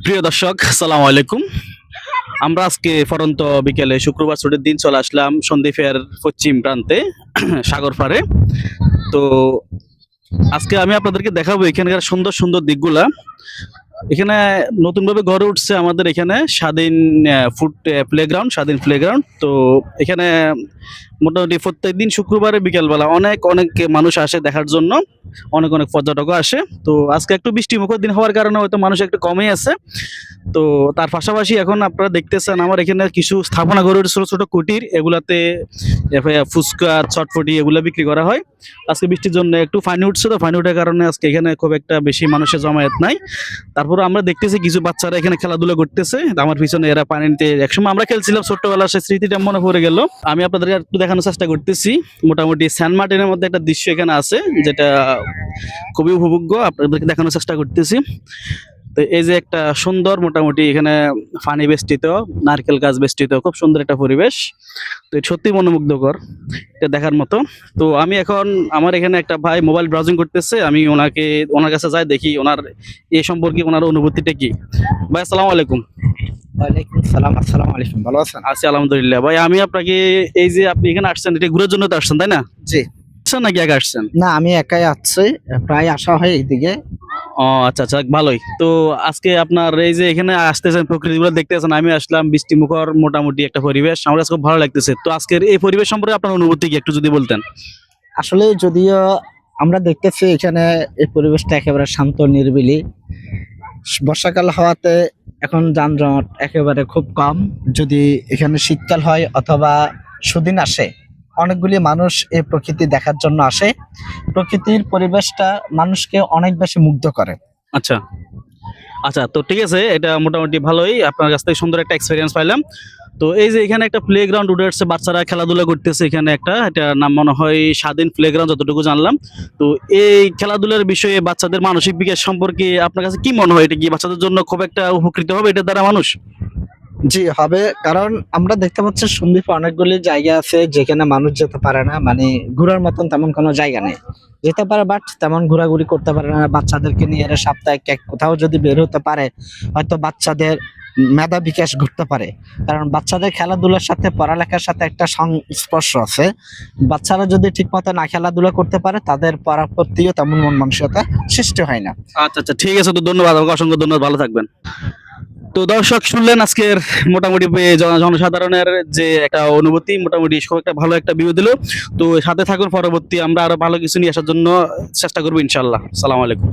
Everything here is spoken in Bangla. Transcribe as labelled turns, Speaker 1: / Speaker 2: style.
Speaker 1: প্রিয় দর্শক, সালাম আলাইকুম। আমরা আজকে ফরন্ত বিকেলে শুক্রবার ছুটির দিন চলে আসলাম সন্দ্বীপের পশ্চিম প্রান্তে সাগর পাড়ে। তো আজকে আমি আপনাদেরকে দেখাবো এখানকার সুন্দর সুন্দর দিকগুলা। এখানে নতুনভাবে গড়ে উঠছে আমাদের এখানে স্বাধীন ফুড প্লেগ্রাউন্ড, স্বাধীন প্লেগ্রাউন্ড। তো এখানে মোটামুটি প্রত্যেকদিন শুক্রবারে বিকেলবেলা অনেক অনেক মানুষ আসে দেখার জন্য, অনেক অনেক পর্যটকও আসে। তো আজকে একটু বৃষ্টিমুখর দিন হওয়ার কারণে হয়তো মানুষ একটু কমই আছে। তো তার পাশাপাশি এখন আপনারা দেখতেছেন আমার এখানে কিছু স্থাপনা গড়ে উঠে ছোট ছোট কুটির, এগুলাতে ফুচকা চটপটি এগুলা বিক্রি করা হয়। আজকে বৃষ্টির জন্য একটু পানি উঠছে, তো পানি ওঠার কারণে আজকে এখানে খুব একটা বেশি মানুষের জমায়েত নাই। তারপরে আমরা দেখতেছি কিছু বাচ্চারা এখানে খেলাধুলা করতেছে, আমার পিছনে এরা পানি নিতে। একসময় আমরা খেলছিলাম ছোট্টবেলা, সেই স্মৃতিটা মনে পড়ে গেল। আমি আপনাদের একটু দেখানোর চেষ্টা করতেছি। মোটামুটি সেন্ট মার্টিনের মধ্যে একটা দৃশ্য এখানে আছে, যেটা খুবই উপভোগ্য, আপনাদেরকে দেখানোর চেষ্টা করতেছি। তো এই যে একটা সুন্দর মোটামুটি এখানে পানি বেষ্টিত, নারকেল গাছ বেষ্টিত, খুব সুন্দর একটা পরিবেশ। তো এটা সত্যি মনোমুগ্ধকর, এটা দেখার মতো। তো আমি এখন আমার এখানে একটা ভাই মোবাইল ব্রাউজিং করতেছে, আমি ওনার কাছে যাই, দেখি ওনার এ সম্পর্কে ওনার অনুভূতিটা কি। ভাই আসসালামু আলাইকুম।
Speaker 2: ওয়ালাইকুম সালাম। আসসালামু আলাইকুম। ভালো আছেন?
Speaker 1: আছি আলহামদুলিল্লাহ। ভাই আমি আপনাকে, এই যে আপনি এখানে আসছেন, এটা ঘুরার জন্য তো আসছেন তাই না?
Speaker 2: জি।
Speaker 1: আসছেন নাকি একা আসছেন?
Speaker 2: না, আমি একাই আছি। প্রায় আসা হয় এইদিকে।
Speaker 1: ও আচ্ছা আচ্ছা, ভালোই। তো আজকে আপনার এই যে এখানে আসতেছেন, প্রকৃতিগুলো দেখতেছেন, আমি আসলাম, বৃষ্টি মুখর মোটামুটি একটা পরিবেশ, আমার কাছে খুব ভালো লাগতেছে। তো আজকের এই পরিবেশ সম্পর্কে আপনার অনুভূতি কি একটু যদি বলতেন।
Speaker 2: আসলে যদিও আমরা দেখতেছি এখানে এই পরিবেশটা একেবারে শান্ত নিরিবিলি। বর্ষাকাল হওয়াতে এখন যানজট একেবারে খুব কম। যদি এখানে শীতকাল হয় অথবা সুদিন আসে, অনেকগুলি মানুষ এই প্রকৃতি দেখার জন্য আসে। প্রকৃতির পরিবেশটা মানুষকে অনেক বেশি মুগ্ধ করে।
Speaker 1: আচ্ছা আচ্ছা, তো ঠিক আছে, এটা মোটামুটি ভালোই, আপনার কাছ থেকে সুন্দর একটা এক্সপিরিয়েন্স পাইলাম। তো এই যে এখানে একটা প্লে গ্রাউন্ড উঠে আসছে, বাচ্চারা খেলাধুলা করতেছে এখানে একটা, এটা নাম মনে হয় স্বাধীন প্লে গ্রাউন্ড যতটুকু জানলাম। তো এই খেলাধুলার বিষয়ে বাচ্চাদের মানসিক বিকাশ সম্পর্কে আপনার কাছে কি মনে হয়, এটা কি বাচ্চাদের জন্য খুব একটা উপকৃত হবে এটার দ্বারা মানুষ?
Speaker 2: জি হবে, কারণ আমরা দেখতে পাচ্ছি সন্দ্বীপে অনেকগুলি জায়গা আছে যেখানে মানুষ যেতে পারে না, মানে ঘোরার মতন তেমন কোনো জায়গা নেই। যেতে পারে বাট তেমন ঘোরাঘুরি করতে পারে না। বাচ্চাদেরকে নিয়ে এরা সাপ্তাহিক কোথাও যদি বের হতে পারে, হয়তো বাচ্চাদের মেধা বিকাশ ঘটতে পারে। কারণ বাচ্চাদের খেলাধুলার সাথে পড়ালেখার সাথে একটা সংস্পর্শ আছে। বাচ্চারা যদি ঠিক মতো না খেলাধুলা করতে পারে, তাদের পড়ার প্রতিও তেমন মন মানসিকতা সৃষ্টি হয় না।
Speaker 1: আচ্ছা আচ্ছা, ঠিক আছে, তো ধন্যবাদ, আমাকে অসংখ্য ধন্যবাদ, ভালো থাকবেন। তো দর্শক শুনলেন আজকের মোটামুটি জনসাধারণের যে একটা অনুভূতি, মোটামুটি খুব একটা ভালো একটা ভিউ দিল। তো সাথে থাকুন, পরবর্তী আমরা আরো ভালো কিছু নিয়ে আসার জন্য চেষ্টা করবো ইনশাল্লাহ। সালাম আলাইকুম।